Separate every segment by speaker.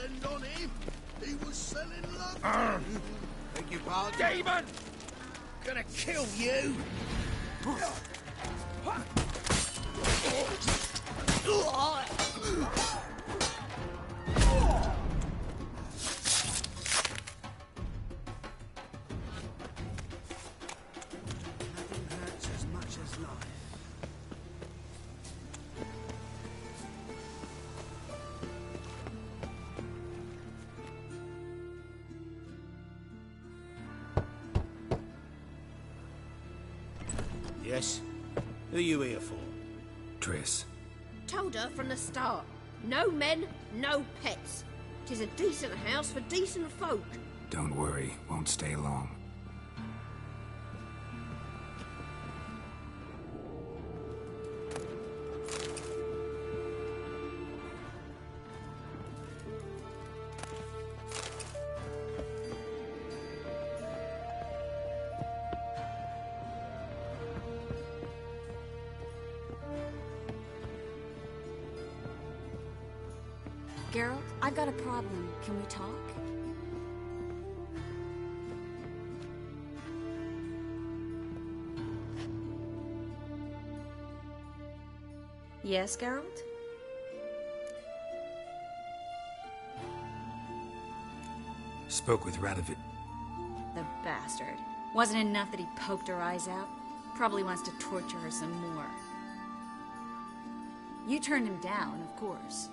Speaker 1: depend on him. He was selling love. Beg your pardon?
Speaker 2: Demon! Gonna kill you!
Speaker 1: Nothing hurts as much as life. Yes? Who are you here for?
Speaker 3: Triss.
Speaker 4: Told her from the start. No men, no pets. 'Tis a decent house for decent folk.
Speaker 3: Don't worry, won't stay long.
Speaker 5: Geralt, I've got a problem. Can we talk? Yes, Geralt?
Speaker 3: Spoke with Radovid.
Speaker 5: The bastard. Wasn't enough that he poked her eyes out? Probably wants to torture her some more. You turned him down, of course.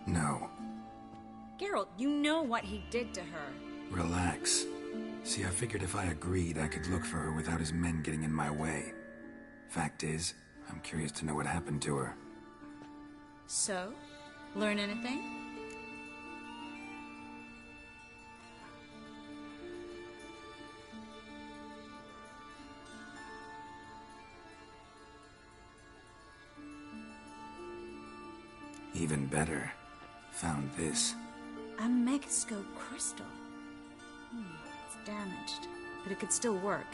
Speaker 3: No.
Speaker 5: Geralt, you know what he did to her.
Speaker 3: Relax. See, I figured if I agreed, I could look for her without his men getting in my way. Fact is, I'm curious to know what happened to her.
Speaker 5: So? Learn anything?
Speaker 3: Even better. Found this.
Speaker 5: A megascope crystal. It's damaged, but it could still work.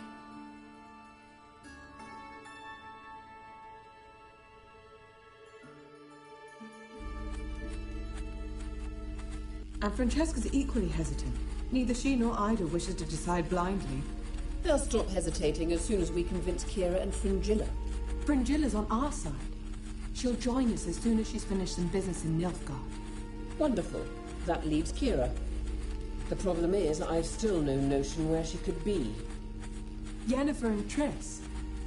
Speaker 6: And Francesca's equally hesitant. Neither she nor Ida wishes to decide blindly.
Speaker 7: They'll stop hesitating as soon as we convince Kira and Fringilla.
Speaker 6: Fringilla's on our side. She'll join us as soon as she's finished some business in Nilfgaard.
Speaker 7: Wonderful. That leaves Kira. The problem is, I've still no notion where she could be.
Speaker 6: Yennefer and Triss.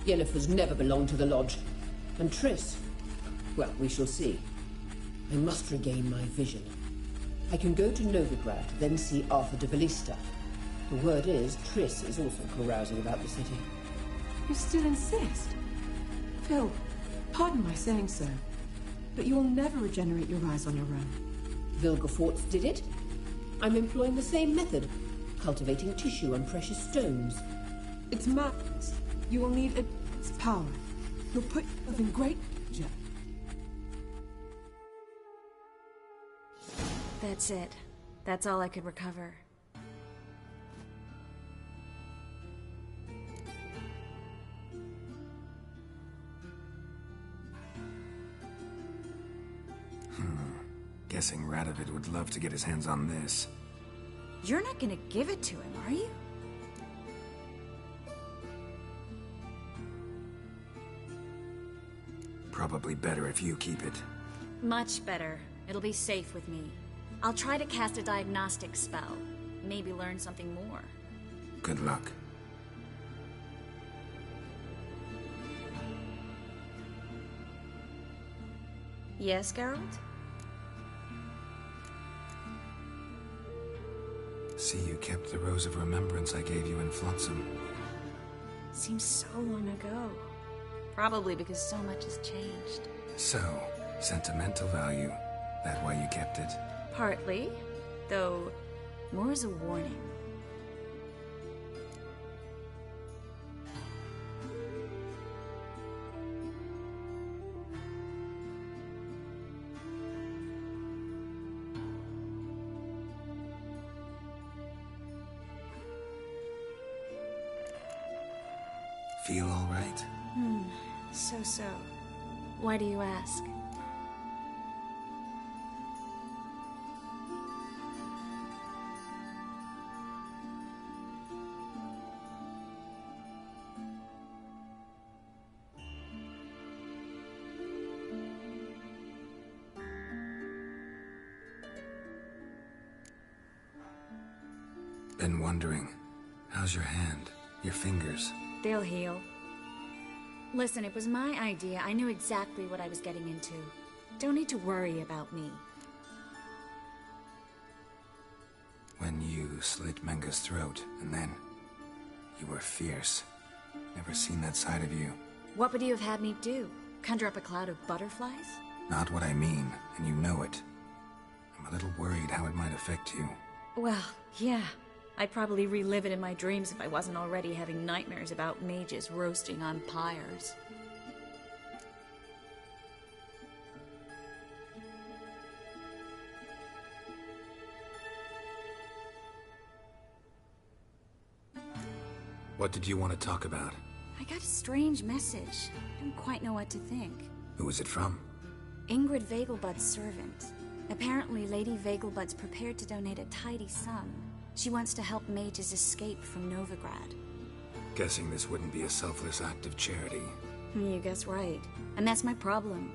Speaker 7: Yennefer's never belonged to the Lodge. And Triss... well, we shall see. I must regain my vision. I can go to Novigrad, then see Arthur de Valista. The word is, Triss is also carousing about the city.
Speaker 6: You still insist? Phil, pardon my saying so, but you will never regenerate your eyes on your own.
Speaker 7: Vilgefortz did it. I'm employing the same method, cultivating tissue and precious stones.
Speaker 6: It's madness. You will need its power. You'll put yourself in great danger.
Speaker 5: That's it. That's all I could recover.
Speaker 3: Guessing Radovid would love to get his hands on this.
Speaker 5: You're not gonna give it to him, are you?
Speaker 3: Probably better if you keep it.
Speaker 5: Much better. It'll be safe with me. I'll try to cast a diagnostic spell. Maybe learn something more.
Speaker 3: Good luck.
Speaker 5: Yes, Geralt?
Speaker 3: See, you kept the Rose of Remembrance I gave you in Flotsam.
Speaker 5: Seems so long ago. Probably because so much has changed.
Speaker 3: So, sentimental value. That why you kept it?
Speaker 5: Partly, though more as a warning.
Speaker 3: Feel all right?
Speaker 5: So. Why do you ask?
Speaker 3: been wondering. How's your hand? Your fingers?
Speaker 5: They'll heal. Listen, it was my idea. I knew exactly what I was getting into. Don't need to worry about me.
Speaker 3: When you slit Menga's throat, and then... you were fierce. Never seen that side of you.
Speaker 5: What would you have had me do? Conjure up a cloud of butterflies?
Speaker 3: Not what I mean, and you know it. I'm a little worried how it might affect you.
Speaker 5: Well, yeah. I'd probably relive it in my dreams if I wasn't already having nightmares about mages roasting on pyres.
Speaker 3: What did you want to talk about?
Speaker 5: I got a strange message. I don't quite know what to think.
Speaker 3: Who was it from?
Speaker 5: Ingrid Vegelbud's servant. Apparently, Lady Vegelbud's prepared to donate a tidy sum. She wants to help mages escape from Novigrad.
Speaker 3: Guessing this wouldn't be a selfless act of charity.
Speaker 5: You guess right. And that's my problem.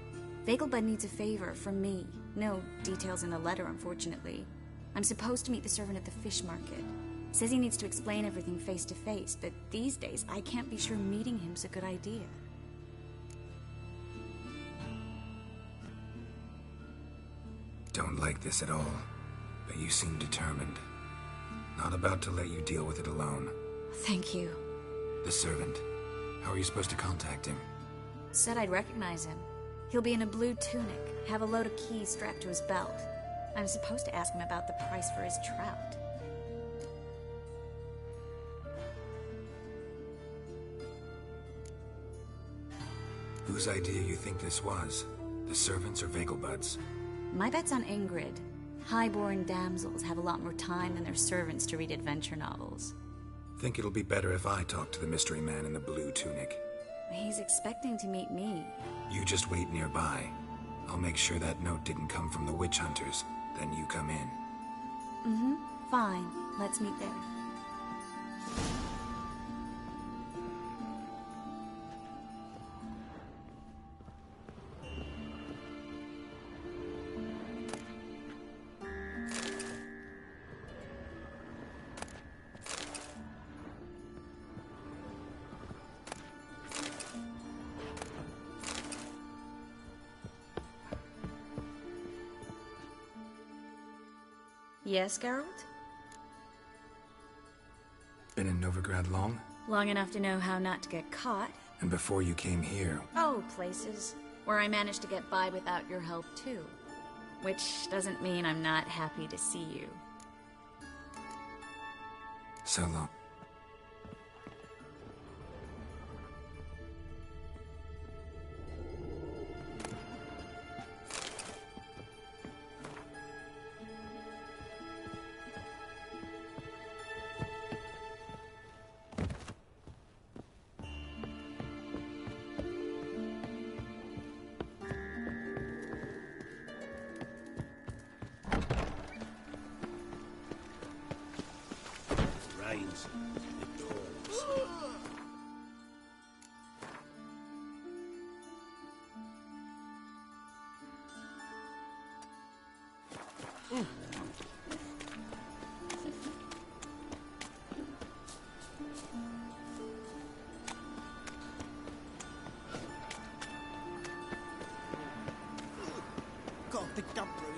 Speaker 5: Vegelbud needs a favor from me. No details in the letter, unfortunately. I'm supposed to meet the servant at the fish market. Says he needs to explain everything face to face, but these days I can't be sure meeting him's a good idea.
Speaker 3: Don't like this at all, but you seem determined. Not about to let you deal with it alone.
Speaker 5: Thank you.
Speaker 3: The servant. How are you supposed to contact him?
Speaker 5: Said I'd recognize him. He'll be in a blue tunic, have a load of keys strapped to his belt. I'm supposed to ask him about the price for his trout.
Speaker 3: Whose idea you think this was? The servants or Vegelbud's?
Speaker 5: My bet's on Ingrid. High-born damsels have a lot more time than their servants to read adventure novels.
Speaker 3: Think it'll be better if I talk to the mystery man in the blue tunic.
Speaker 5: He's expecting to meet me.
Speaker 3: You just wait nearby. I'll make sure that note didn't come from the witch hunters. Then you come in.
Speaker 5: Mm-hmm. Fine. Let's meet there. Yes, Geralt?
Speaker 3: Been in Novigrad long?
Speaker 5: Long enough to know how not to get caught.
Speaker 3: And before you came here?
Speaker 5: Oh, places where I managed to get by without your help, too. Which doesn't mean I'm not happy to see you.
Speaker 3: So long.
Speaker 1: Rains. It pours.
Speaker 2: Got picked up, Brewing.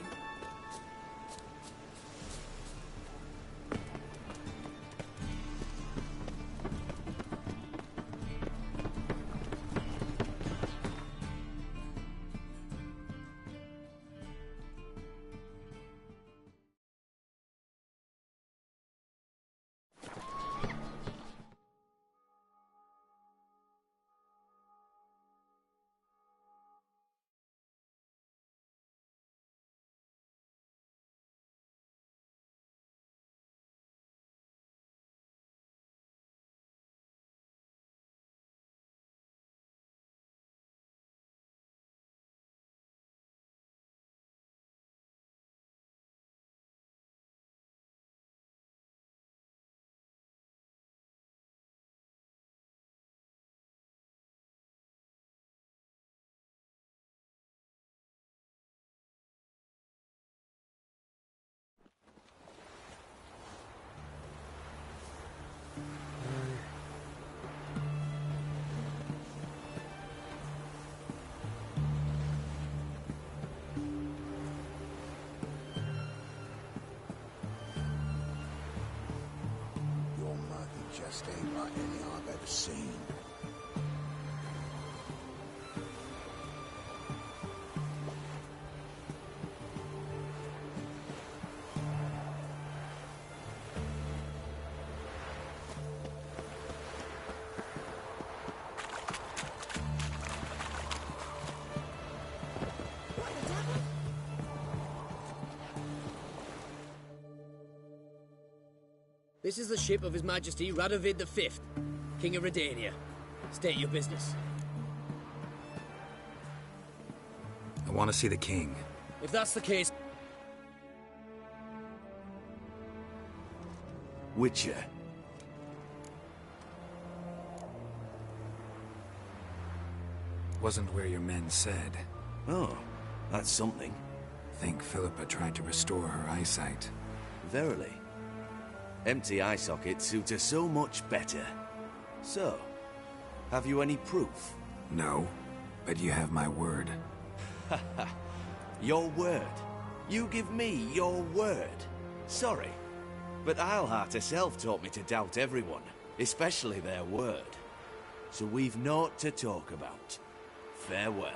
Speaker 1: just ain't like any I've ever seen.
Speaker 8: This is the ship of His Majesty Radovid V, King of Redania. State your business.
Speaker 3: I want to see the king.
Speaker 8: If that's the case...
Speaker 9: Witcher.
Speaker 3: Wasn't where your men said.
Speaker 9: Oh, that's something.
Speaker 3: Think Philippa tried to restore her eyesight.
Speaker 9: Verily. Empty eye sockets suit her so much better. So, have you any proof?
Speaker 3: No, but you have my word.
Speaker 9: Your word? You give me your word? Sorry, but Eilhart herself taught me to doubt everyone, especially their word. So we've naught to talk about. Farewell.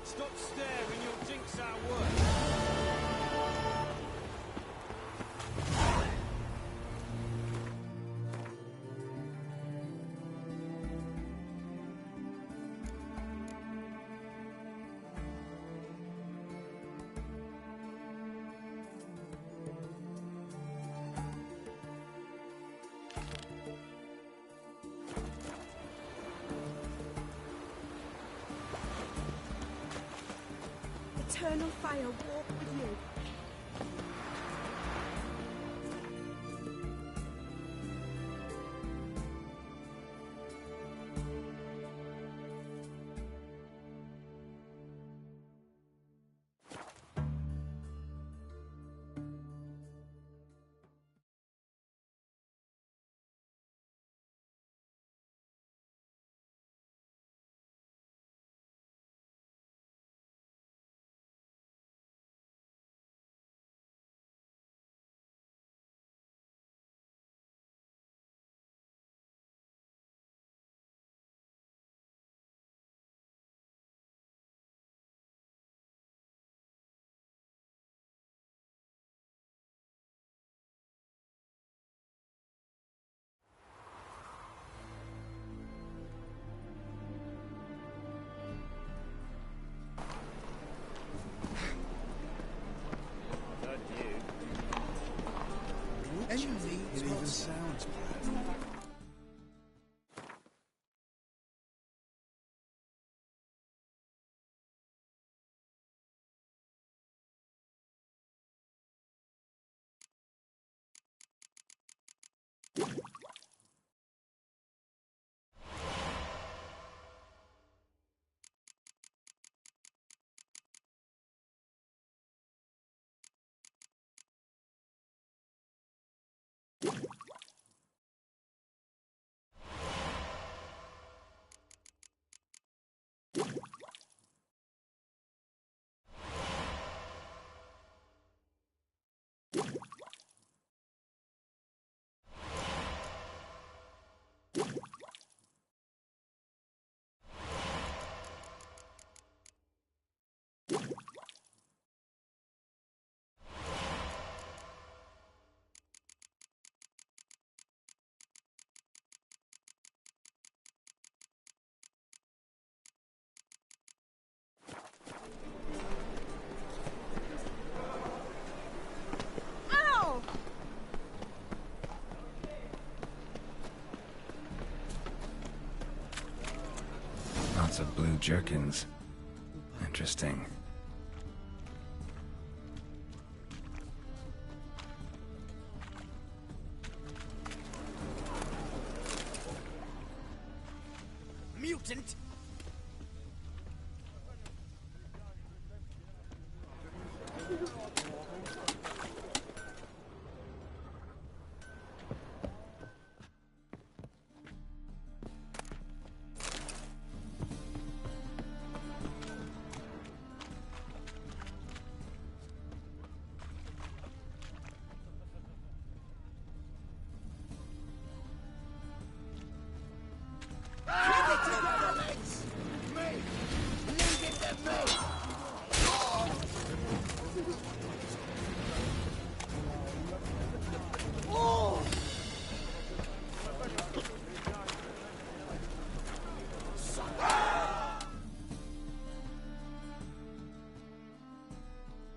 Speaker 2: Stop staring, you'll jinx our work.
Speaker 4: Eternal fire walk with you.
Speaker 1: It even sounds bad.
Speaker 3: Lots of blue jerkins. Interesting.
Speaker 2: Mutant!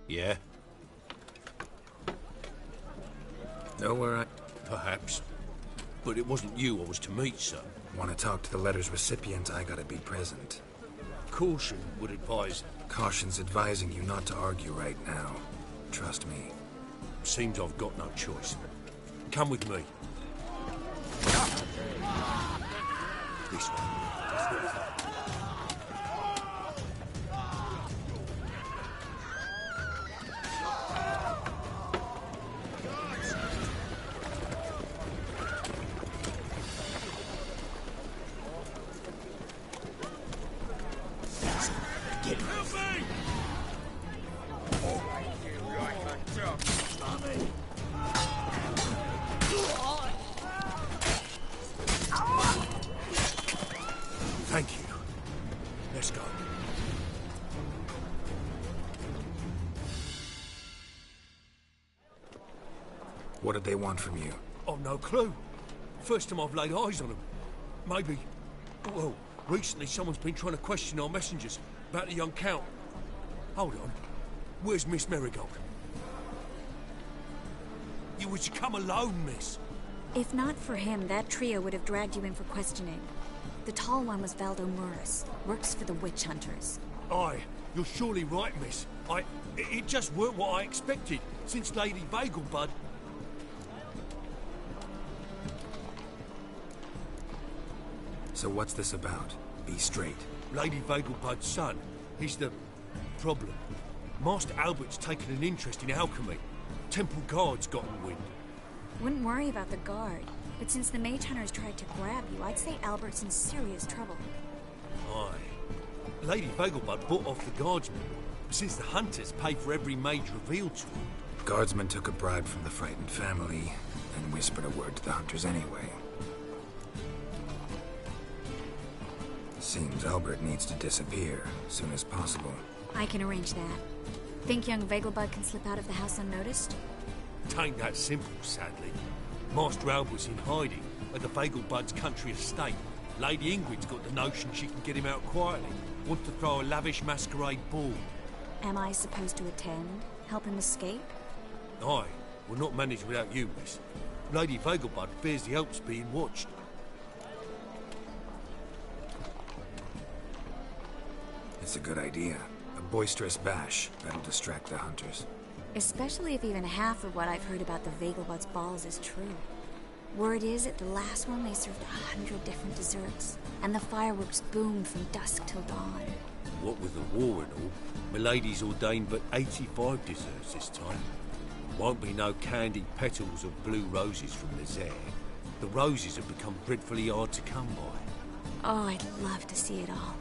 Speaker 10: Yeah?
Speaker 3: Know where I...
Speaker 10: Perhaps. But it wasn't you I was to meet, sir.
Speaker 3: Want to talk to the letter's recipient, I gotta be present.
Speaker 10: Caution would advise...
Speaker 3: Caution's advising you not to argue right now. Trust me.
Speaker 10: Seems I've got no choice. Come with me. This way. Thank you. Let's go.
Speaker 3: What did they want from you?
Speaker 10: I've no clue. First time I've laid eyes on them. Maybe... Well, recently someone's been trying to question our messengers about the young Count. Hold on. Where's Miss Marigold? You was to come alone, miss.
Speaker 5: If not for him, that trio would have dragged you in for questioning. The tall one was Valdo Murris, works for the witch hunters.
Speaker 10: Aye, you're surely right, miss. It just weren't what I expected, since Lady Vagelbud...
Speaker 3: So what's this about? Be straight.
Speaker 10: Lady Vagelbud's son, he's the... problem. Master Albert's taken an interest in alchemy. Temple guards got in wind.
Speaker 5: Wouldn't worry about the guard, but since the mage hunters tried to grab you, I'd say Albert's in serious trouble.
Speaker 10: Aye. Lady Vagelbud bought off the guardsmen, since the hunters pay for every mage revealed to them.
Speaker 3: Guardsmen took a bribe from the frightened family, and whispered a word to the hunters anyway. Seems Albert needs to disappear as soon as possible.
Speaker 5: I can arrange that. Think young Vagelbud can slip out of the house unnoticed?
Speaker 10: Tain't that simple, sadly. Master Albert's in hiding at the Vagelbud's country estate. Lady Ingrid's got the notion she can get him out quietly. Wants to throw a lavish masquerade ball.
Speaker 5: Am I supposed to attend? Help him escape?
Speaker 10: Aye, we'll not manage without you, miss. Lady Vagelbud fears the Alps being watched.
Speaker 3: It's a good idea. A boisterous bash that'll distract the hunters.
Speaker 5: Especially if even half of what I've heard about the Vagelbud's balls is true. Word is, at the last one they served 100 different desserts, and the fireworks boomed from dusk till dawn.
Speaker 10: What with the war and all, Milady's ordained but 85 desserts this time. Won't be no candied petals of blue roses from the Zare. The roses have become dreadfully hard to come by.
Speaker 5: Oh, I'd love to see it all.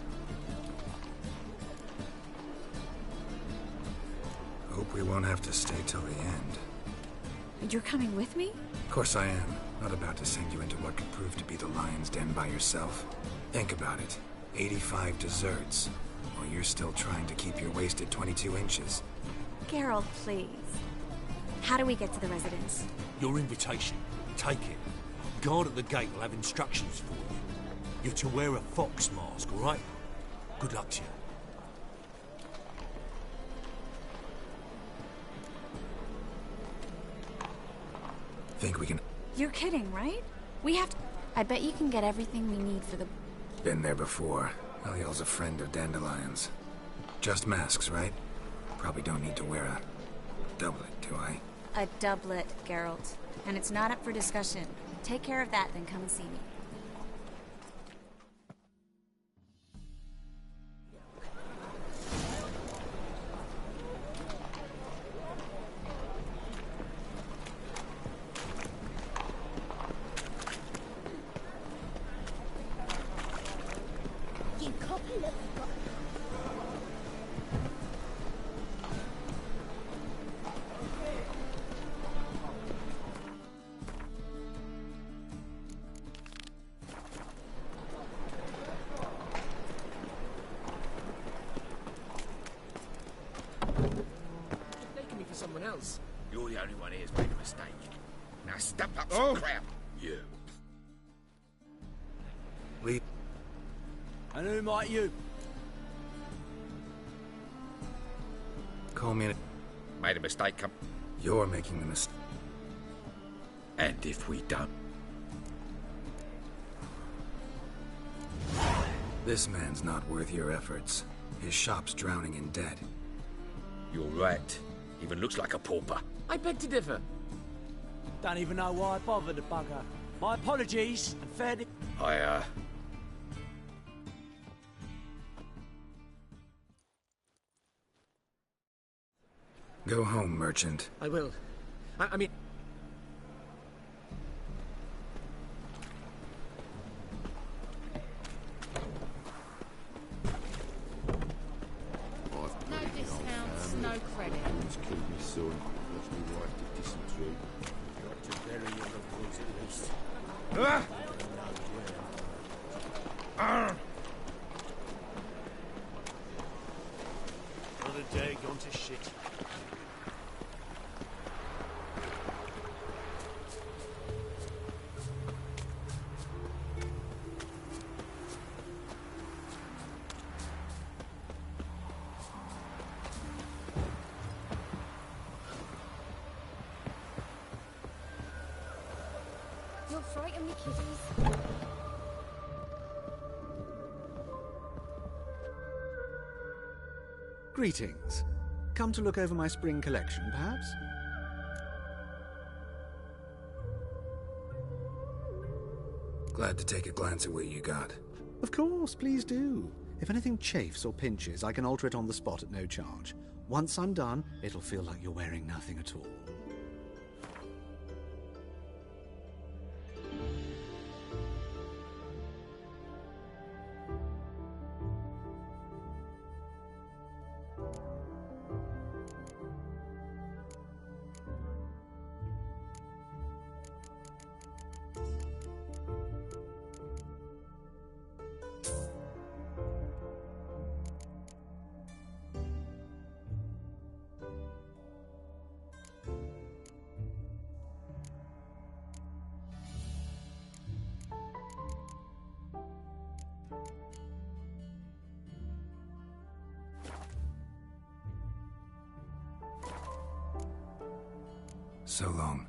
Speaker 3: Hope we won't have to stay till the end.
Speaker 5: You're coming with me?
Speaker 3: Of course I am. Not about to send you into what could prove to be the lion's den by yourself. Think about it. 85 desserts, while you're still trying to keep your waist at 22 inches.
Speaker 5: Geralt, please. How do we get to the residence?
Speaker 10: Your invitation. Take it. Guard at the gate will have instructions for you. You're to wear a fox mask, all right? Good luck to you.
Speaker 3: Think we can...
Speaker 5: You're kidding, right? We have to... I bet you can get everything we need for the...
Speaker 3: Been there before. Eliel's a friend of Dandelion's. Just masks, right? Probably don't need to wear a doublet, do I?
Speaker 5: A doublet, Geralt. And it's not up for discussion. Take care of that, then come and see me.
Speaker 11: Someone else. You're the only one here who's made a mistake. Now step up some crap. You.
Speaker 3: Leave.
Speaker 8: And who might you?
Speaker 3: Call me in.
Speaker 11: Made a mistake, come.
Speaker 3: You're making the mistake.
Speaker 11: And if we don't?
Speaker 3: This man's not worth your efforts. His shop's drowning in debt.
Speaker 11: You're right. Even looks like a pauper.
Speaker 8: I beg to differ.
Speaker 2: Don't even know why I bothered the bugger. My apologies, and fair
Speaker 3: Go home, merchant.
Speaker 8: I will. I mean...
Speaker 12: No discounts, no credit.
Speaker 11: Just keep me son. Lost me wife to dysentery. Got to bury your loved ones at least.
Speaker 2: Another day gone to shit.
Speaker 12: You'll frighten me, kiddies.
Speaker 13: Greetings. Come to look over my spring collection, perhaps?
Speaker 3: Glad to take a glance at what you got.
Speaker 13: Of course, please do. If anything chafes or pinches, I can alter it on the spot at no charge. Once I'm done, it'll feel like you're wearing nothing at all.
Speaker 3: So long.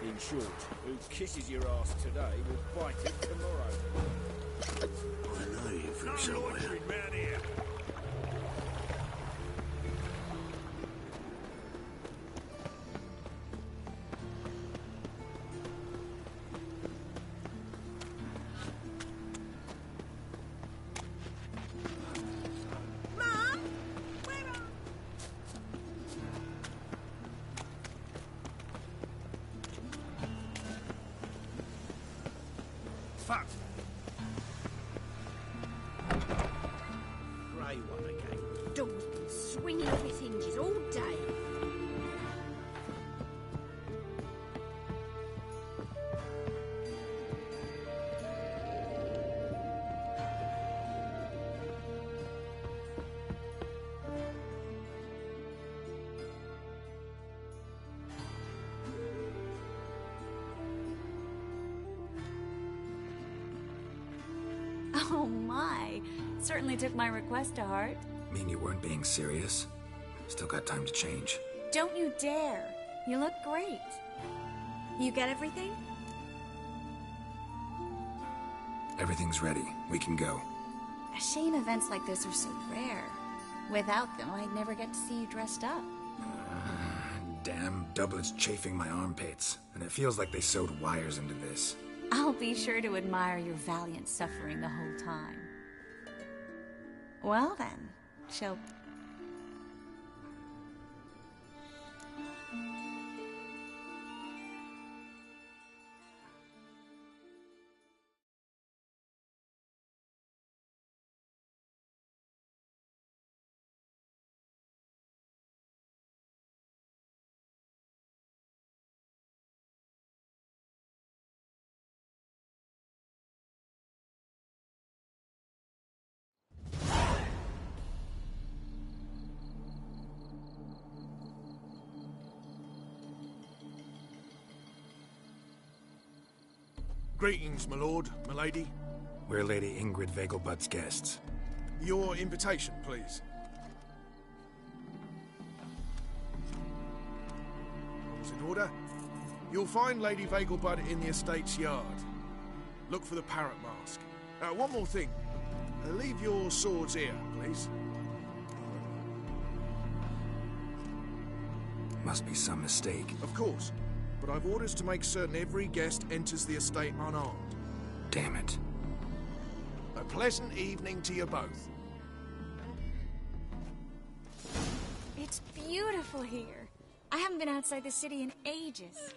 Speaker 2: In short, who kisses your ass today will bite it tomorrow.
Speaker 1: I know you from somewhere.
Speaker 2: Round here.
Speaker 1: Fuck!
Speaker 2: Grey one again.
Speaker 4: Door's been swinging off its hinges all day.
Speaker 5: Oh my. Certainly took my request to heart.
Speaker 3: Mean you weren't being serious? Still got time to change.
Speaker 5: Don't you dare. You look great. You get everything?
Speaker 3: Everything's ready. We can go.
Speaker 5: A shame events like this are so rare. Without them, I'd never get to see you dressed up.
Speaker 3: Damn doublets chafing my armpits, and it feels like they sewed wires into this.
Speaker 5: I'll be sure to admire your valiant suffering the whole time. Well then, shall...
Speaker 1: Greetings, my lord, my lady.
Speaker 3: We're Lady Ingrid Vegelbud's guests.
Speaker 1: Your invitation, please. All's in order. You'll find Lady Vegelbud in the estate's yard. Look for the parrot mask. One more thing. Leave your swords here, please.
Speaker 3: Must be some mistake.
Speaker 1: Of course. But I've orders to make certain every guest enters the estate unarmed.
Speaker 3: Damn it.
Speaker 1: A pleasant evening to you both.
Speaker 5: It's beautiful here. I haven't been outside the city in ages.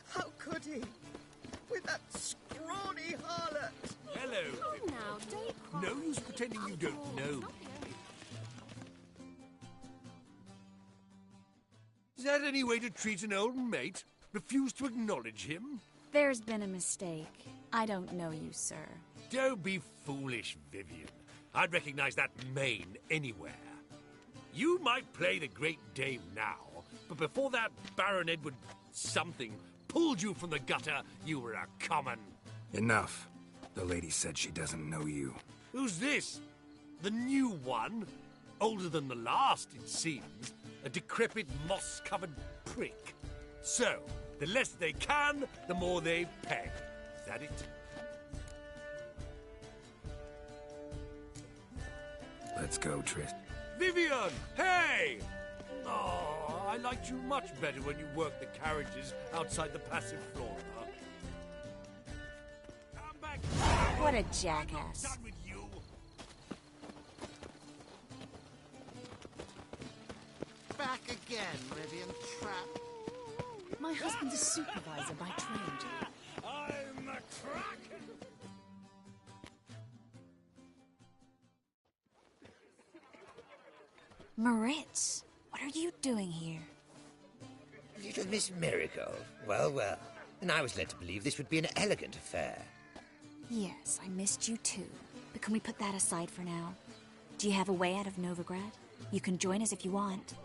Speaker 14: How could he? With that scrawny harlot!
Speaker 10: Hello.
Speaker 12: Oh, now, don't cry.
Speaker 10: No use pretending you don't know. Is that any way to treat an old mate? Refuse to acknowledge him?
Speaker 5: There's been a mistake. I don't know you, sir.
Speaker 10: Don't be foolish, Vivian. I'd recognize that mane anywhere. You might play the great dame now, but before that Baron Edward something pulled you from the gutter, you were a common.
Speaker 3: Enough. The lady said she doesn't know you.
Speaker 10: Who's this? The new one? Older than the last, it seems. A decrepit, moss-covered prick. So, the less they can, the more they pay. Is that it?
Speaker 3: Let's go, Tris.
Speaker 10: Vivian! Hey! Oh, I liked you much better when you worked the carriages outside the passive floor. Come back!
Speaker 5: What a jackass.
Speaker 10: I'm not done with you.
Speaker 15: Back again, Rivian Trap.
Speaker 12: My husband's a supervisor by trade.
Speaker 10: I'm a Kraken!
Speaker 5: Moritz, what are you doing here?
Speaker 16: Little Miss Miracle. Well, well. And I was led to believe this would be an elegant affair.
Speaker 5: Yes, I missed you too. But can we put that aside for now? Do you have a way out of Novigrad? You can join us if you want.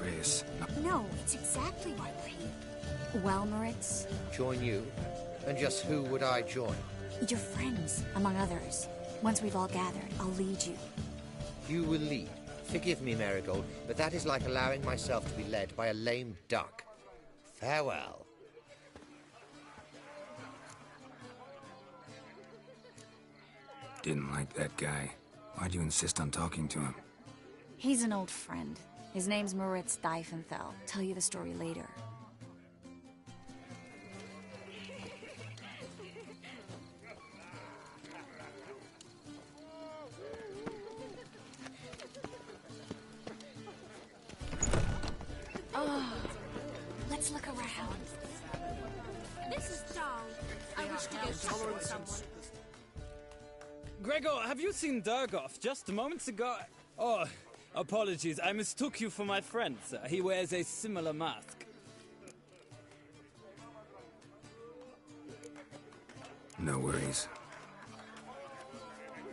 Speaker 3: Triss.
Speaker 5: No, it's exactly what we're here. Well, Moritz?
Speaker 16: Join you? And just who would I join?
Speaker 5: Your friends, among others. Once we've all gathered, I'll lead you.
Speaker 16: You will lead. Forgive me, Marigold, but that is like allowing myself to be led by a lame duck. Farewell.
Speaker 3: Didn't like that guy. Why'd you insist on talking to him?
Speaker 5: He's an old friend. His name's Moritz Diefenthal. Tell you the story later. Oh, let's look around.
Speaker 4: Mrs. Dahl, I wish to go shopping with someone.
Speaker 17: Gregor, have you seen Durgoff just moments ago? Oh, apologies. I mistook you for my friend, sir. He wears a similar mask.
Speaker 3: No worries.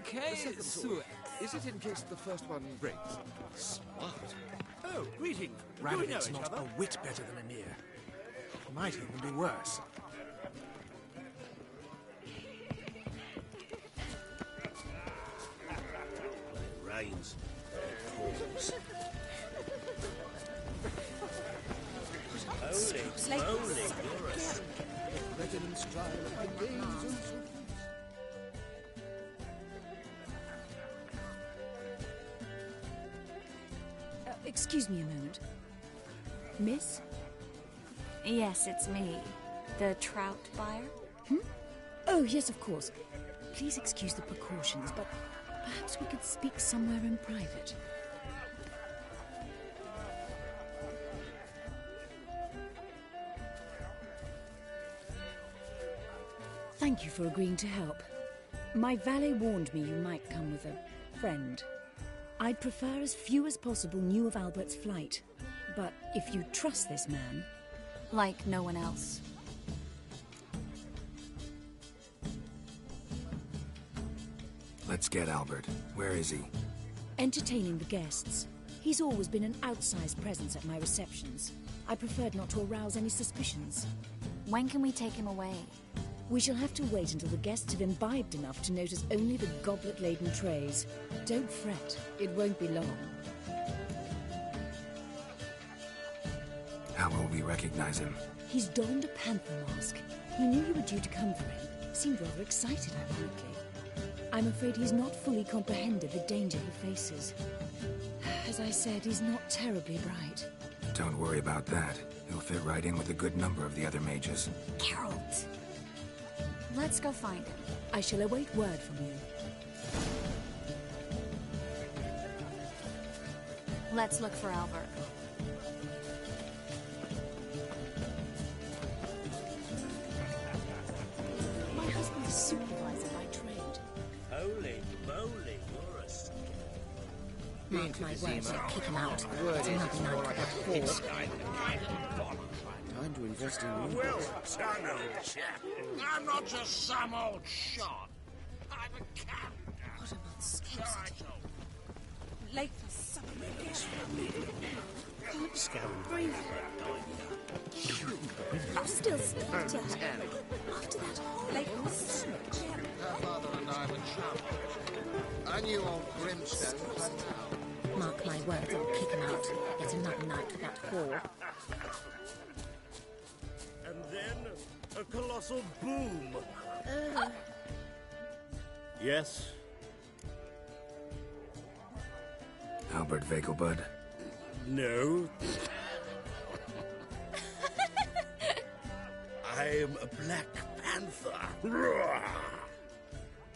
Speaker 17: Okay, so...
Speaker 1: Is it in case the first one breaks? Smart.
Speaker 18: Oh, greeting.
Speaker 1: Radovid's not a whit better than Emir. Might even be worse.
Speaker 10: When it rains, it pours. Holy moly, you're a...
Speaker 1: Residence trial of the days of...
Speaker 12: Excuse me a moment. Miss?
Speaker 5: Yes, it's me. The trout buyer?
Speaker 12: Oh, yes, of course. Please excuse the precautions, but perhaps we could speak somewhere in private. Thank you for agreeing to help. My valet warned me you might come with a friend. I'd prefer as few as possible knew of Albert's flight. But if you trust this man...
Speaker 5: Like no one else.
Speaker 3: Let's get Albert. Where is he?
Speaker 12: Entertaining the guests. He's always been an outsized presence at my receptions. I preferred not to arouse any suspicions.
Speaker 5: When can we take him away?
Speaker 12: We shall have to wait until the guests have imbibed enough to notice only the goblet-laden trays. Don't fret, it won't be long.
Speaker 3: How will we recognize him?
Speaker 12: He's donned a panther mask. He knew you were due to come for him. Seemed rather excited, ironically. I'm afraid he's not fully comprehended the danger he faces. As I said, he's not terribly bright.
Speaker 3: Don't worry about that. He'll fit right in with a good number of the other mages.
Speaker 5: Geralt! Let's go find him.
Speaker 12: I shall await word from you.
Speaker 5: Let's look for Albert.
Speaker 12: My husband is supervisor by trade.
Speaker 10: Holy moly, you're a...
Speaker 12: Mark my words, I'll kick him out. It's another night without Hall.
Speaker 1: Time to invest in you.
Speaker 15: Well done, old chap. I'm not just some old shot. I'm a captain.
Speaker 12: What a monstrosity. Late for supper. Can't breathe. I'm still speaking. After that whole late switch.
Speaker 15: Her father and I were chums. I knew old Grimstone by now.
Speaker 12: Mark my words, I'll kick him out. It's another night without Hall.
Speaker 10: And then a colossal boom. Yes?
Speaker 3: Albert Vegelbud?
Speaker 10: No. I am a Black Panther.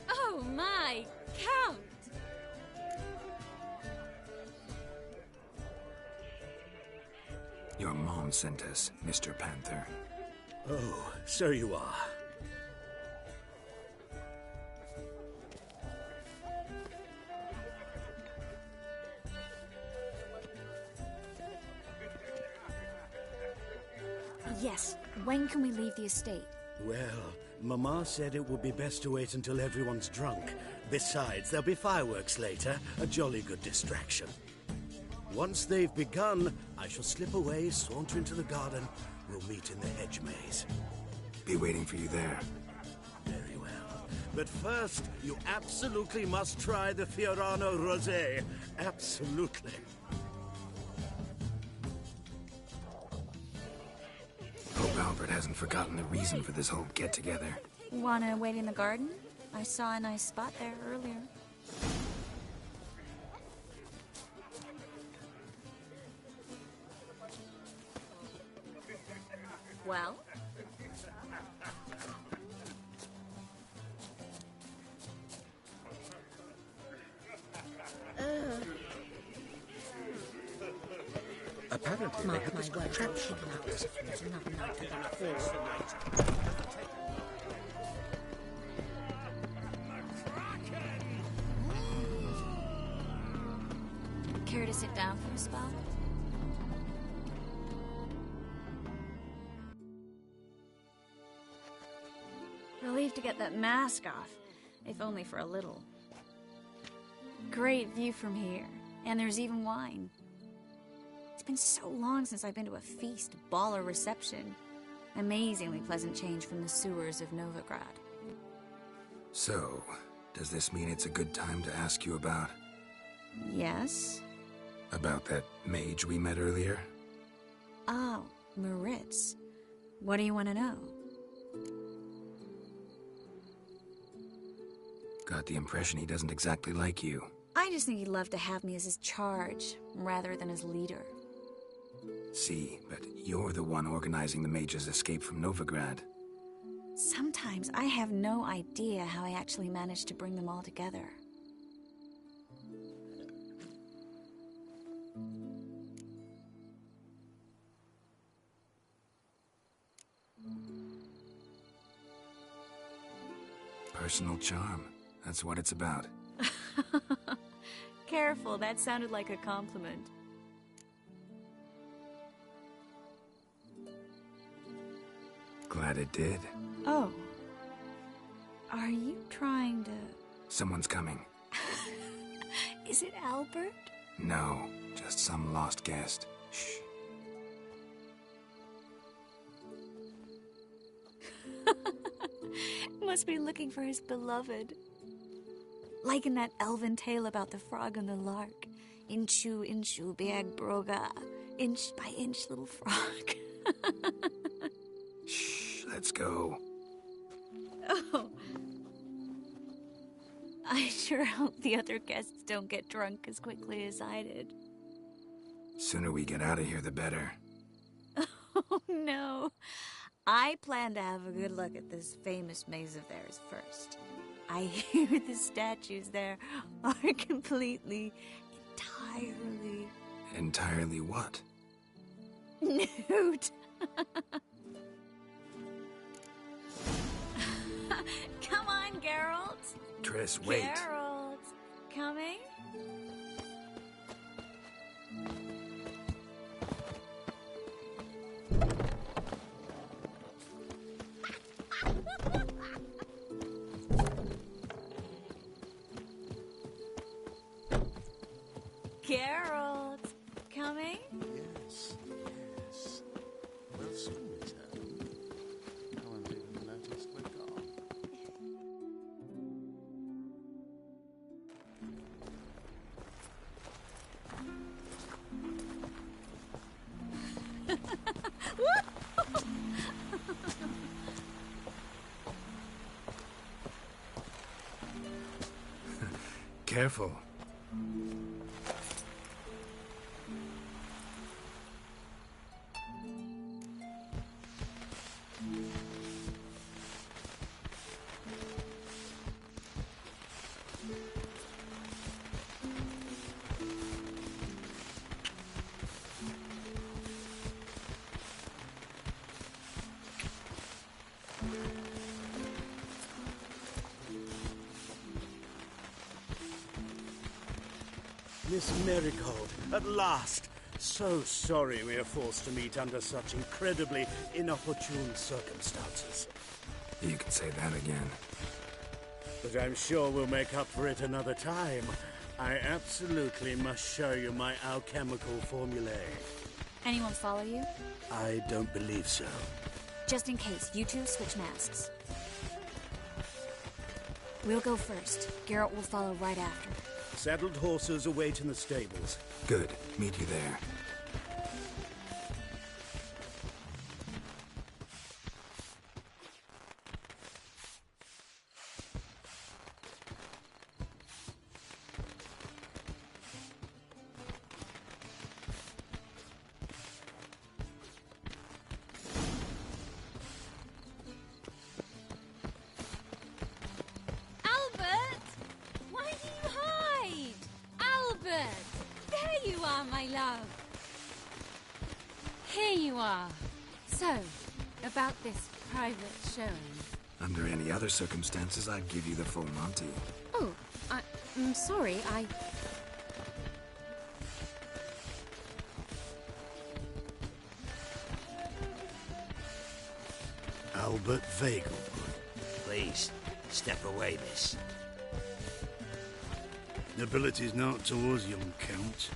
Speaker 5: Oh my, Count!
Speaker 3: Your mom sent us, Mr. Panther.
Speaker 10: Oh, so you are.
Speaker 5: Yes, when can we leave the estate?
Speaker 10: Well, Mama said it would be best to wait until everyone's drunk. Besides, there'll be fireworks later, a jolly good distraction.
Speaker 18: Once they've begun, I shall slip away, saunter into the garden. We'll meet in the hedge maze.
Speaker 3: Be waiting for you there.
Speaker 18: Very well. But first, you absolutely must try the Fiorano Rosé. Absolutely.
Speaker 3: Hope Albert hasn't forgotten the reason for this whole get-together.
Speaker 5: Wanna wait in the garden? I saw a nice spot there earlier. Well?
Speaker 18: Apparently,
Speaker 12: Mark my words, I'll kidnap us if there's another night we're gonna fall for night.
Speaker 5: Care to sit down for a spell? Relieved to get that mask off, if only for a little. Great view from here, and there's even wine. It's been so long since I've been to a feast, ball, or reception. Amazingly pleasant change from the sewers of Novigrad.
Speaker 3: So, does this mean it's a good time to ask you about...
Speaker 5: Yes?
Speaker 3: About that mage we met earlier?
Speaker 5: Oh, Maritz. What do you want to know?
Speaker 3: Got the impression he doesn't exactly like you.
Speaker 5: I just think he'd love to have me as his charge, rather than his leader.
Speaker 3: See, but you're the one organizing the mage's escape from Novigrad.
Speaker 5: Sometimes I have no idea how I actually managed to bring them all together.
Speaker 3: Personal charm. That's what it's about.
Speaker 5: Careful, that sounded like a compliment.
Speaker 3: Glad it did.
Speaker 5: Oh. Are you trying to...
Speaker 3: Someone's coming.
Speaker 5: Is it Albert?
Speaker 3: No, just some lost guest. Shh.
Speaker 5: Must be looking for his beloved. Like in that elven tale about the frog and the lark. Inchu, inchu, biag broga. Inch by inch, little frog.
Speaker 3: Shh, let's go.
Speaker 5: Oh. I sure hope the other guests don't get drunk as quickly as I did.
Speaker 3: Sooner we get out of here, the better.
Speaker 5: Oh, no. I plan to have a good look at this famous maze of theirs first. I hear the statues there are entirely...
Speaker 3: Entirely what?
Speaker 5: Nude. Come on, Geralt.
Speaker 3: Triss, wait.
Speaker 5: Geralt, coming? Geralt, coming?
Speaker 18: Yes, yes. We'll soon return. No one's even noticed we're gone.
Speaker 3: Careful.
Speaker 18: Miss Marigold, at last! So sorry we are forced to meet under such incredibly inopportune circumstances.
Speaker 3: You can say that again.
Speaker 18: But I'm sure we'll make up for it another time. I absolutely must show you my alchemical formulae.
Speaker 5: Anyone follow you?
Speaker 18: I don't believe so.
Speaker 5: Just in case, you two switch masks. We'll go first. Garrett will follow right after.
Speaker 18: Saddled horses await in the stables.
Speaker 3: Good. Meet you there.
Speaker 5: About this private showing.
Speaker 3: Under any other circumstances, I'd give you the full Monty.
Speaker 5: Oh, I'm sorry,
Speaker 18: Albert Vagel.
Speaker 15: Please, step away, miss.
Speaker 18: Nobility's not towards young Count.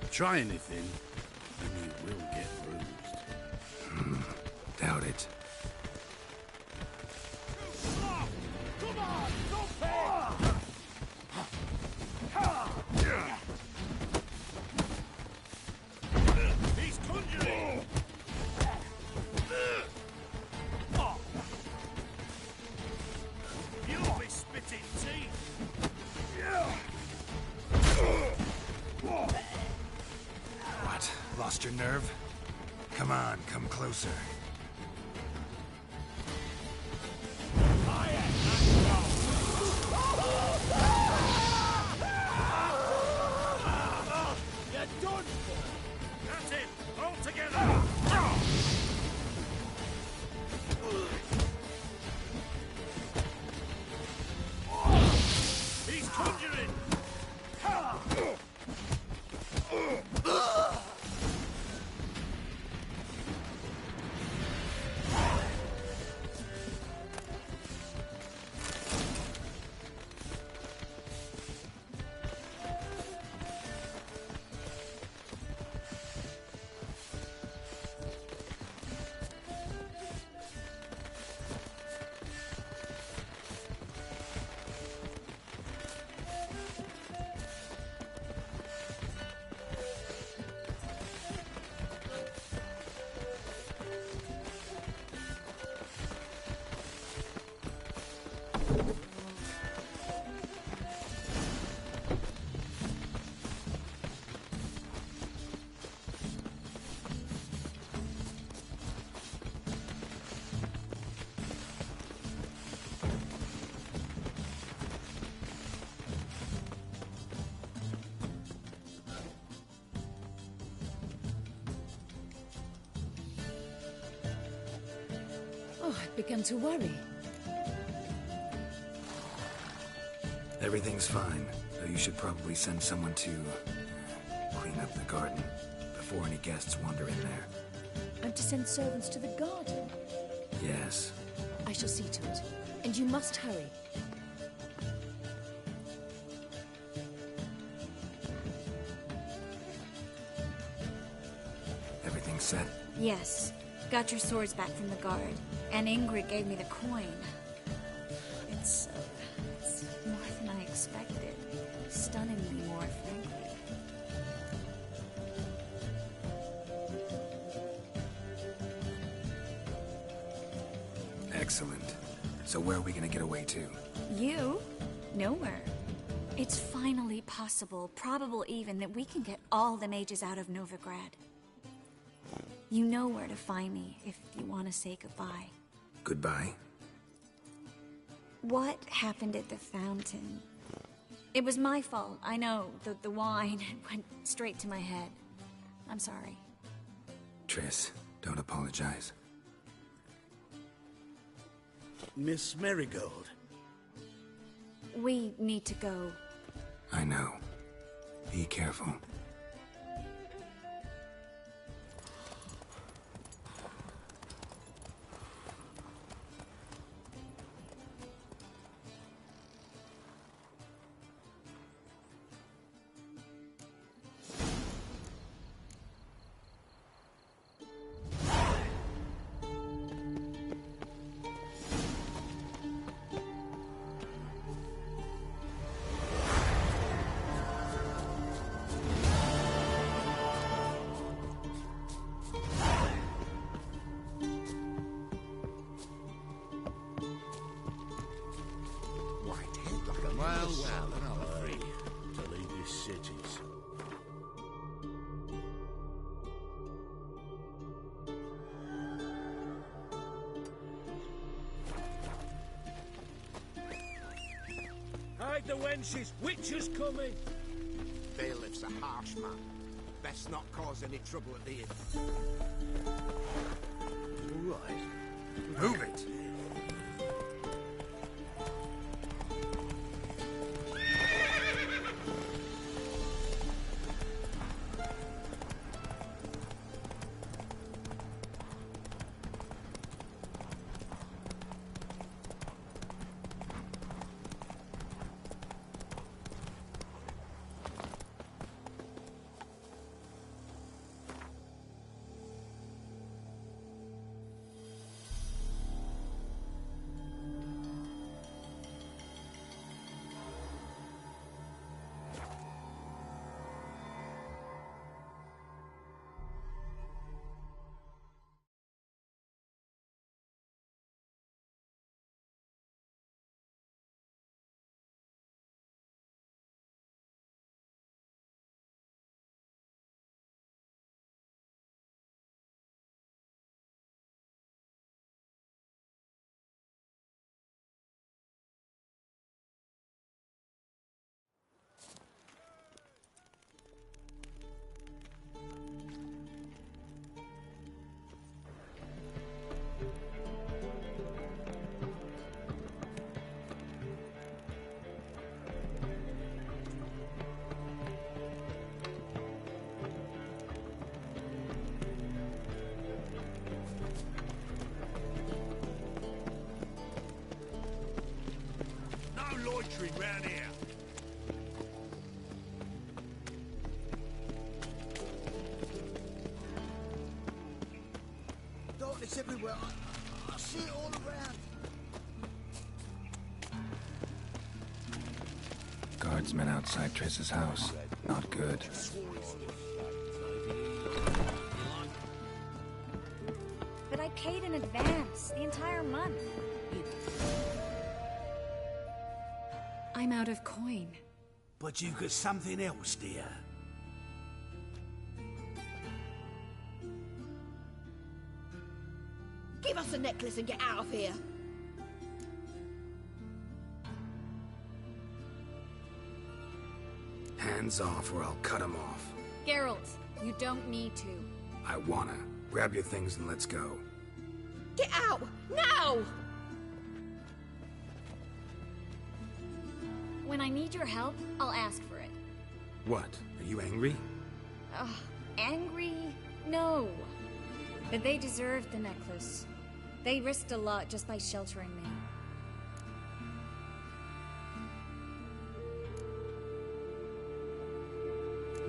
Speaker 18: Try anything, and you will get bruised.
Speaker 3: Doubt it.
Speaker 15: Come on, he's conjuring! You'll be spitting teeth!
Speaker 3: What? Lost your nerve? Come on, come closer.
Speaker 12: Oh, I've begun to worry.
Speaker 3: Everything's fine, though you should probably send someone to clean up the garden before any guests wander in there.
Speaker 12: I'm to send servants to the garden?
Speaker 3: Yes.
Speaker 12: I shall see to it. And you must hurry.
Speaker 3: Everything set?
Speaker 5: Yes. Got your swords back from the guard. And Ingrid gave me the coin. It's more than I expected. Stunningly more, frankly.
Speaker 3: Excellent. So where are we gonna get away to?
Speaker 5: You? Nowhere. It's finally possible, probable even, that we can get all the mages out of Novigrad. You know where to find me if you want to say goodbye.
Speaker 3: Goodbye?
Speaker 5: What happened at the fountain? It was my fault, I know. The wine went straight to my head. I'm sorry.
Speaker 3: Triss, don't apologize.
Speaker 18: Miss Marigold.
Speaker 5: We need to go.
Speaker 3: I know. Be careful.
Speaker 15: well, and I'll be free to leave this city.
Speaker 2: Hide the wenches! Witcher's coming!
Speaker 11: Bailiff's a harsh man. Best not cause any trouble at the inn.
Speaker 3: All right. Move it!
Speaker 15: Loitering round here.
Speaker 14: Darkness everywhere. I see it all around.
Speaker 3: Guardsmen outside Triss's house. Not good.
Speaker 5: But I paid in advance, the entire month. I'm out of coin.
Speaker 15: But you've got something else, dear.
Speaker 4: Give us the necklace and get out of here.
Speaker 3: Hands off or I'll cut them off.
Speaker 5: Geralt, you don't need to.
Speaker 3: I wanna. Grab your things and let's go.
Speaker 4: Get out! Now!
Speaker 5: When I need your help, I'll ask for it.
Speaker 3: What? Are you angry?
Speaker 5: Ugh, angry? No. But they deserved the necklace. They risked a lot just by sheltering me.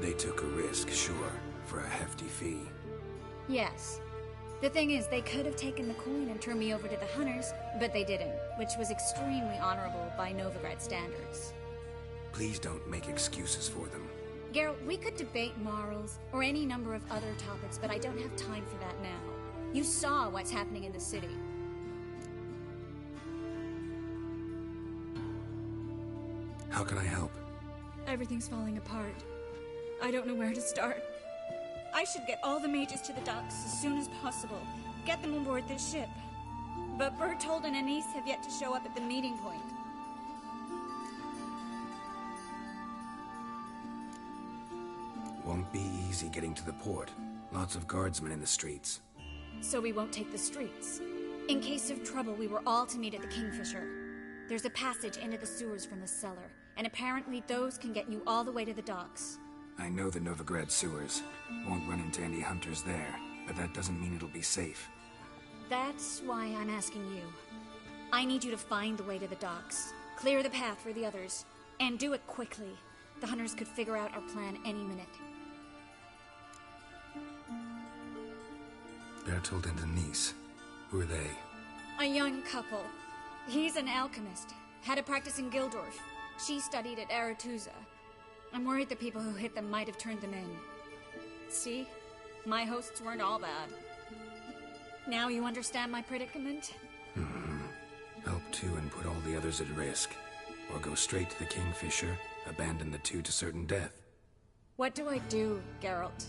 Speaker 3: They took a risk, sure, for a hefty fee.
Speaker 5: Yes. The thing is, they could have taken the coin and turned me over to the hunters, but they didn't, which was extremely honorable by Novigrad standards.
Speaker 3: Please don't make excuses for them.
Speaker 5: Geralt, we could debate morals, or any number of other topics, but I don't have time for that now. You saw what's happening in the city.
Speaker 3: How can I help?
Speaker 5: Everything's falling apart. I don't know where to start. I should get all the mages to the docks as soon as possible. Get them on board this ship. But Bertold and Anise have yet to show up at the meeting point.
Speaker 3: Won't be easy getting to the port. Lots of guardsmen in the streets.
Speaker 5: So we won't take the streets. In case of trouble, we were all to meet at the Kingfisher. There's a passage into the sewers from the cellar, and apparently those can get you all the way to the docks.
Speaker 3: I know the Novigrad sewers. Won't run into any hunters there, but that doesn't mean it'll be safe.
Speaker 5: That's why I'm asking you. I need you to find the way to the docks, clear the path for the others, and do it quickly. The hunters could figure out our plan any minute.
Speaker 3: Bertold and Denise. Who are they?
Speaker 5: A young couple. He's an alchemist. Had a practice in Gildorf. She studied at Aretuza. I'm worried the people who hit them might have turned them in. See? My hosts weren't all bad. Now you understand my predicament?
Speaker 3: Help too and put all the others at risk. or go straight to the Kingfisher, abandon the two to certain death.
Speaker 5: What do I do, Geralt?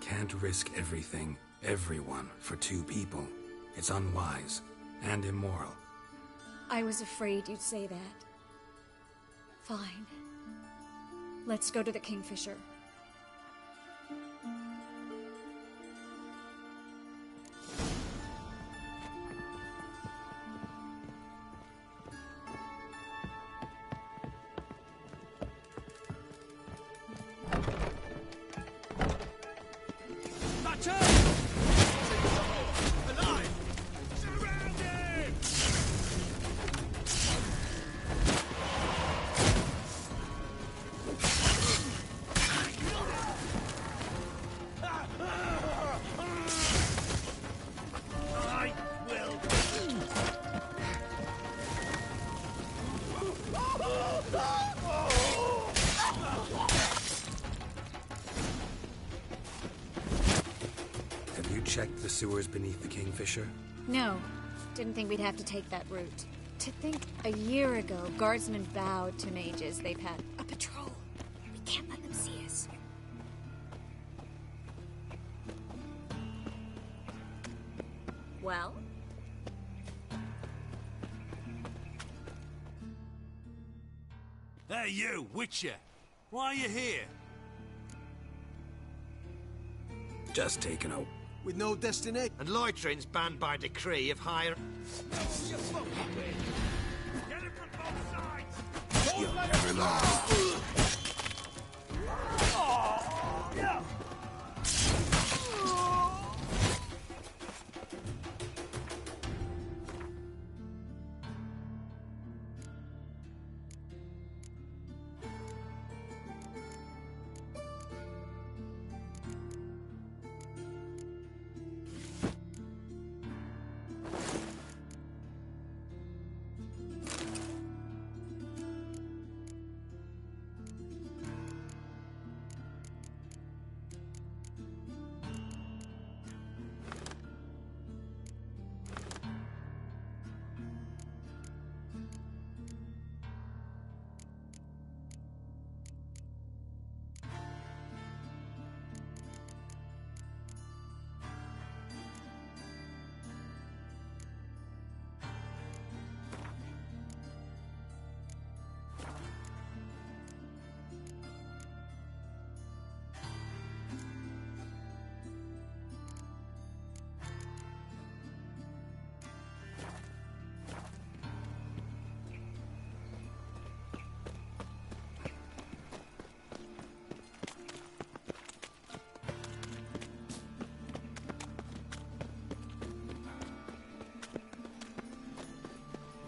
Speaker 3: Can't risk everything, everyone, for two people. It's unwise and immoral.
Speaker 5: I was afraid you'd say that. Fine. Let's go to the Kingfisher.
Speaker 3: Have you checked the sewers beneath the Kingfisher?
Speaker 5: No. Didn't think we'd have to take that route. To think a year ago, guardsmen vowed to mages they've had a patrol. We can't let them see us. Well?
Speaker 10: Hey, you, Witcher! Why are you here?
Speaker 3: Just taking a...
Speaker 19: With no destination.
Speaker 16: And loitering's banned by decree of higher...
Speaker 3: You'll never learn.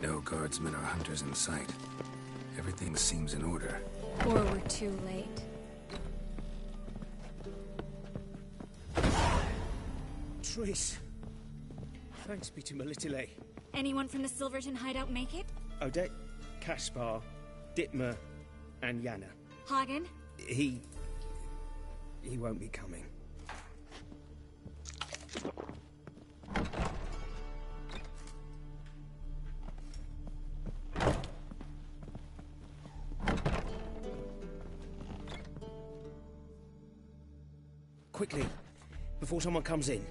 Speaker 3: No guardsmen or hunters in sight. Everything seems in order.
Speaker 5: Or we're too late.
Speaker 2: Triss. Thanks be to my little A.
Speaker 5: Anyone from the Silverton hideout make it?
Speaker 2: Odette, Caspar, Dittmer, and Yana.
Speaker 5: Hagen?
Speaker 2: He won't be coming. Quickly, before someone comes in.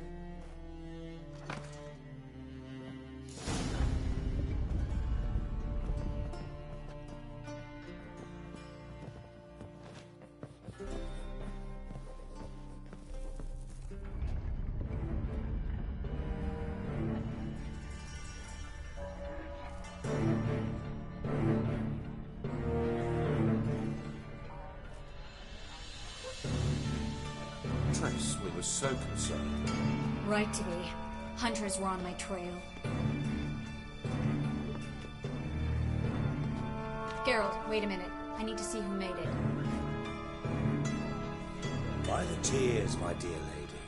Speaker 10: Trace, we were so concerned.
Speaker 5: Right to be. Hunters were on my trail. Geralt, wait a minute. I need to see who made it.
Speaker 15: By the tears, my dear lady.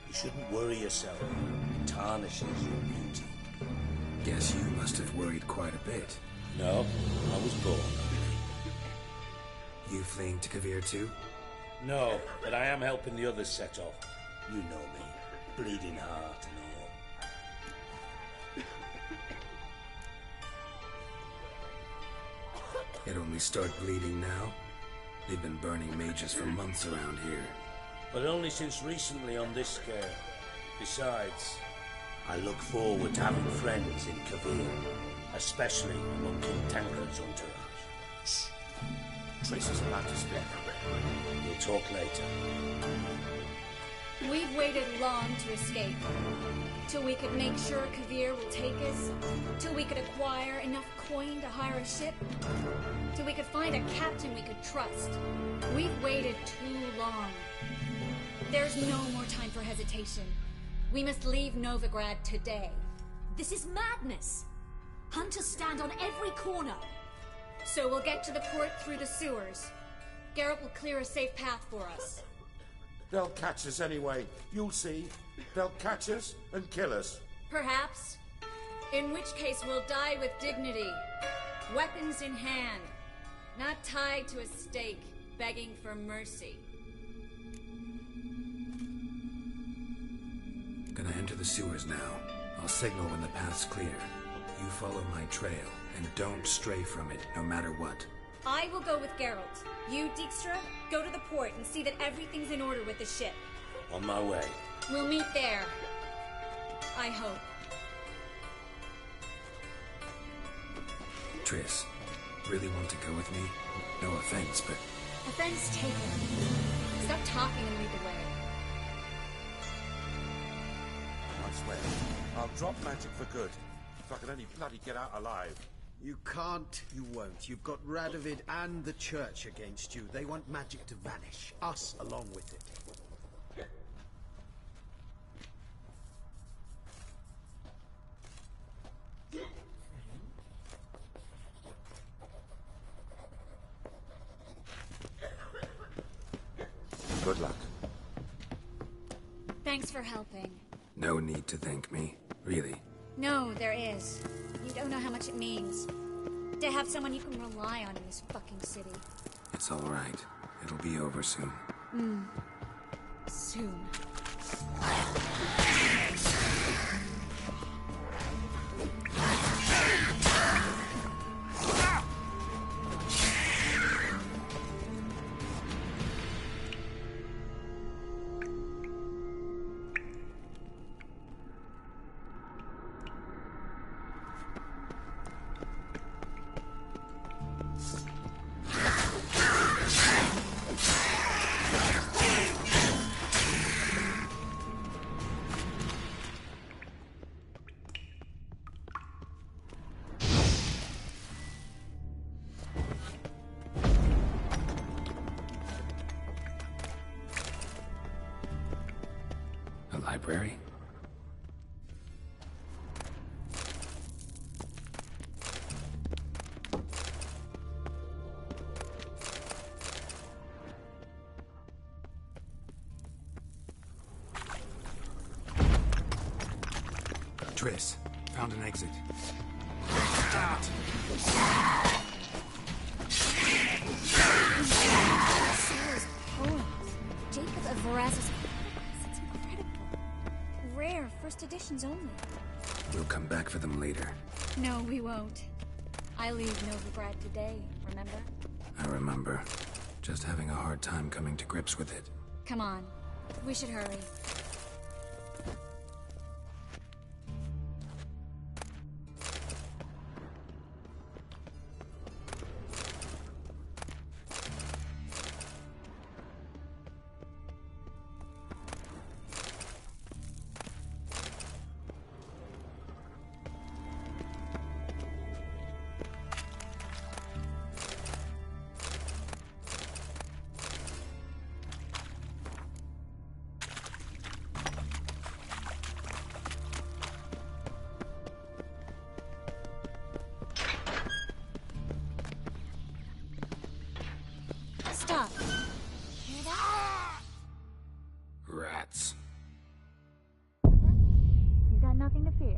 Speaker 15: You shouldn't worry yourself. It tarnishes your beauty.
Speaker 3: Guess you must have worried quite a bit.
Speaker 15: No, I was born ugly.
Speaker 3: You fleeing to Kavir too?
Speaker 15: No, but I am helping the others set off. You know me. Bleeding heart and all.
Speaker 3: It only start bleeding now? They've been burning mages for months around here.
Speaker 15: But only since recently on this scale. Besides, I look forward to having friends in Kavir, especially among King Tancred's entourage. Shh. Triss is about to speak. We'll talk later.
Speaker 5: We've waited long to escape. Till we could make sure Kavir will take us. Till we could acquire enough coin to hire a ship. Till we could find a captain we could trust. We've waited too long. There's no more time for hesitation. We must leave Novigrad today.
Speaker 12: This is madness! Hunters stand on every corner.
Speaker 5: So we'll get to the port through the sewers. Geralt will clear a safe path for us.
Speaker 19: They'll catch us anyway. You'll see. They'll catch us and kill us.
Speaker 5: Perhaps. In which case we'll die with dignity. Weapons in hand. Not tied to a stake, begging for mercy.
Speaker 3: Gonna enter the sewers now. I'll signal when the path's clear. You follow my trail, and don't stray from it, no matter what.
Speaker 5: I will go with Geralt. You, Dijkstra, go to the port and see that everything's in order with the ship.
Speaker 15: On my way.
Speaker 5: We'll meet there. I hope.
Speaker 3: Triss, really want to go with me? No offense, but...
Speaker 5: Offense taken. Stop talking and lead the way.
Speaker 19: I swear, I'll drop magic for good. If I can only bloody get out alive.
Speaker 20: You can't, you won't. You've got Radovid and the Church against you. They want magic to vanish. Us along with it.
Speaker 3: Good luck.
Speaker 5: Thanks for helping.
Speaker 3: No need to thank me, really.
Speaker 5: No, there is. You don't know how much it means. To have someone you can rely on in this fucking city.
Speaker 3: It's all right. It'll be over soon.
Speaker 5: Soon.
Speaker 3: A library? Triss, found an exit.
Speaker 5: Sarah's poems. Jacob of Veraz's It's incredible. Rare, first editions only.
Speaker 3: We'll come back for them later.
Speaker 5: No, we won't. I leave Novigrad today, remember?
Speaker 3: I remember. Just having a hard time coming to grips with it.
Speaker 5: Come on. We should hurry. Stop. Hear that?
Speaker 3: Rats.
Speaker 5: You got nothing to fear.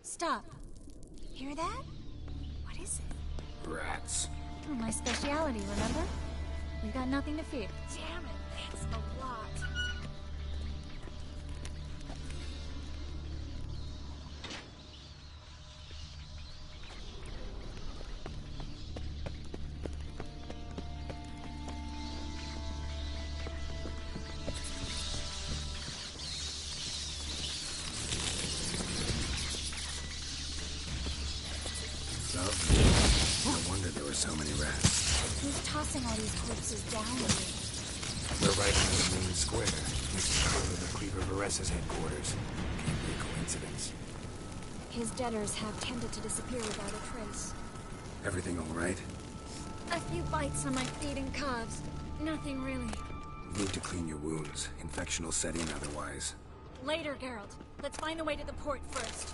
Speaker 5: Stop. Hear that? What is it?
Speaker 3: Rats.
Speaker 5: Oh, my speciality, remember? We've got nothing to fear. Damn it, that's a lot.
Speaker 3: No wonder there were so many rats.
Speaker 5: Who's tossing all these corpses down here?
Speaker 3: We're right in the main square. This is part of the Creeper Vares's headquarters. Can't be a coincidence.
Speaker 5: His debtors have tended to disappear without a trace.
Speaker 3: Everything all right?
Speaker 5: A few bites on my feet and calves. Nothing really.
Speaker 3: Need to clean your wounds. Infection will set in otherwise.
Speaker 5: Later, Geralt. Let's find the way to the port first.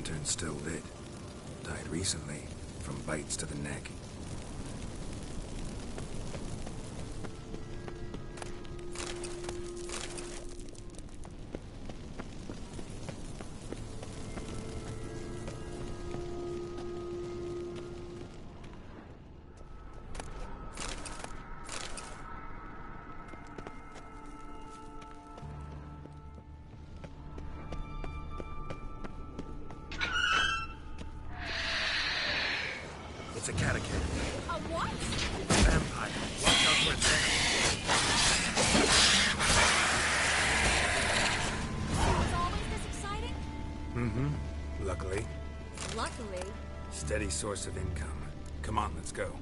Speaker 3: lantern's still lit. Died recently, from bites to the neck. It's a catacomb.
Speaker 4: A what?
Speaker 3: Vampire. Watch out for its
Speaker 5: Was always this exciting?
Speaker 3: Mm-hmm. Luckily.
Speaker 5: Luckily.
Speaker 3: Steady source of income. Come on, let's go.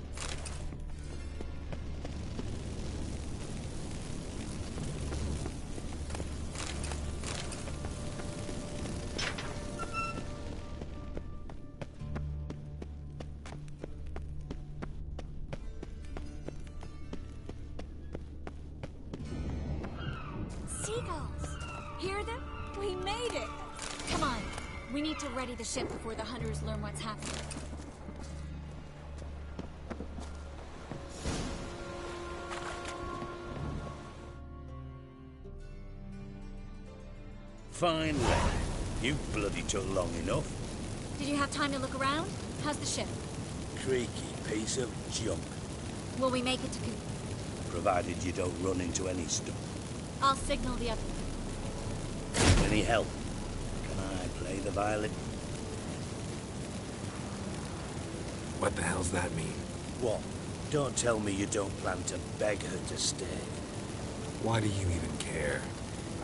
Speaker 5: Seagulls! Hear them? We made it! Come on. We need to ready the ship before the hunters learn what's happening.
Speaker 15: Fine lad. You bloody took long enough.
Speaker 5: Did you have time to look around? How's the ship?
Speaker 15: Creaky piece of junk.
Speaker 5: Will we make it to
Speaker 15: Provided you don't run into any stuff.
Speaker 5: I'll signal the other.
Speaker 15: Any help? Can I play the violin?
Speaker 3: What the hell's that mean?
Speaker 15: What? Don't tell me you don't plan to beg her to stay.
Speaker 3: Why do you even care?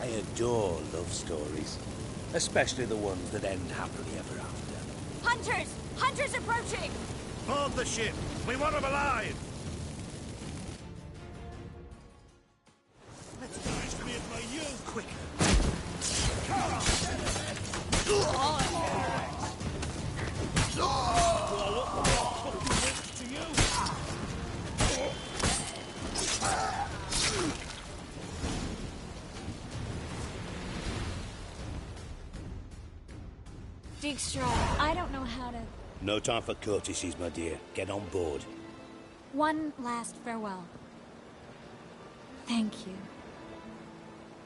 Speaker 15: I adore love stories. Especially the ones that end happily ever after.
Speaker 5: Hunters! Hunters approaching!
Speaker 19: Board the ship! We want them alive!
Speaker 18: Let's nice to meet by you, quick.
Speaker 5: Dijkstra, I don't know how to...
Speaker 15: No time for courtesies, my dear. Get on board.
Speaker 5: One last farewell. Thank you.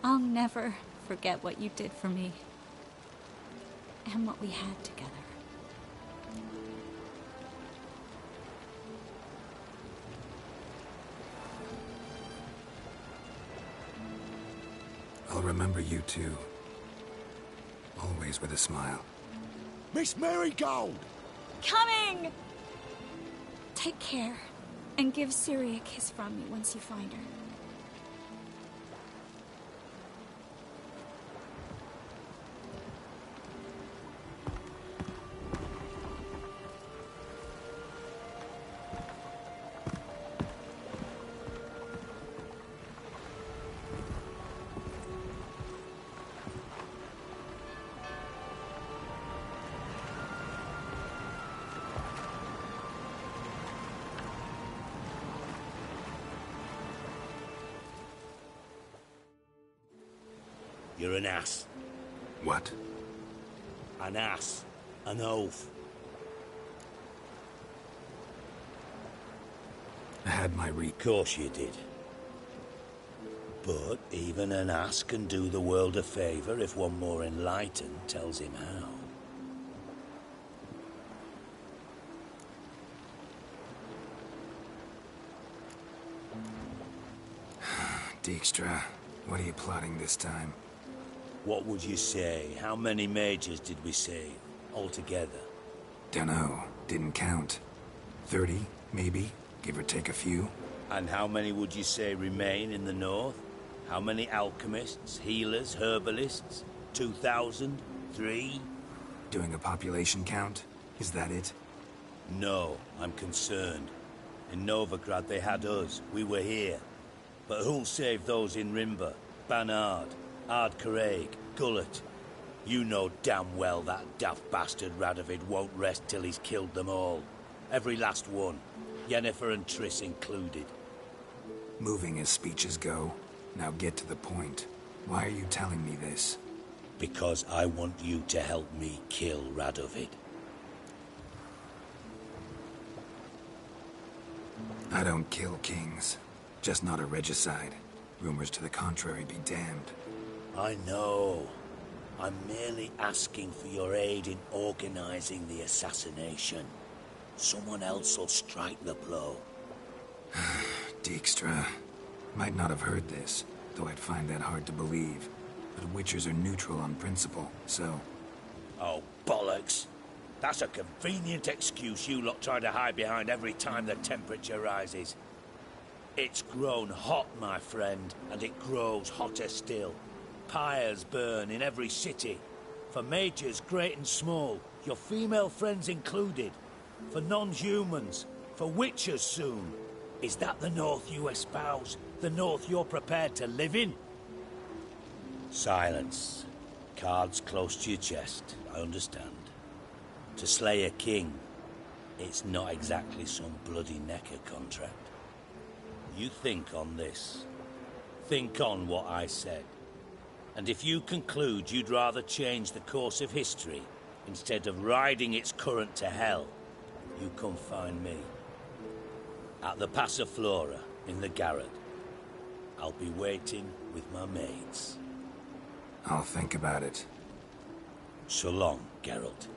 Speaker 5: I'll never forget what you did for me. And what we had together.
Speaker 3: I'll remember you too. Always with a smile.
Speaker 1: Miss Marigold!
Speaker 5: Coming! Take care, and give Ciri a kiss from me once you find her.
Speaker 15: You're an ass.
Speaker 3: What?
Speaker 15: An ass. An oaf.
Speaker 3: I had my
Speaker 15: Course you did. But even an ass can do the world a favor if one more enlightened tells him how.
Speaker 3: Dijkstra, what are you plotting this time?
Speaker 15: What would you say? How many mages did we save altogether?
Speaker 3: Dunno. Didn't count. 30, maybe? Give or take a few?
Speaker 15: And how many would you say remain in the north? How many alchemists, healers, herbalists? 2,000? 3?
Speaker 3: Doing a population count? Is that it?
Speaker 15: No, I'm concerned. In Novigrad they had us. We were here. But who'll save those in Rimba? Banard, Ardcaraig, Gullet? You know damn well that daft bastard Radovid won't rest till he's killed them all. Every last one. Yennefer and Triss included.
Speaker 3: Moving as speeches go. Now get to the point. Why are you telling me this?
Speaker 15: Because I want you to help me kill Radovid.
Speaker 3: I don't kill kings. Just not a regicide. Rumors to the contrary be damned.
Speaker 15: I know. I'm merely asking for your aid in organizing the assassination. Someone else will strike the blow.
Speaker 3: Dijkstra. Might not have heard this, though I'd find that hard to believe. But Witchers are neutral on principle, so...
Speaker 15: Oh, bollocks. That's a convenient excuse you lot try to hide behind every time the temperature rises. It's grown hot, my friend, and it grows hotter still. Pyres burn in every city. For mages great and small, your female friends included. For non-humans, for Witchers soon. Is that the North you espouse? The North you're prepared to live in? Silence. Cards close to your chest, I understand. To slay a king, it's not exactly some bloody necker contract. You think on this. Think on what I said. And if you conclude you'd rather change the course of history instead of riding its current to hell, you come find me. At the Passiflora, in the garret. I'll be waiting with my maids.
Speaker 3: I'll think about it.
Speaker 15: So long, Geralt.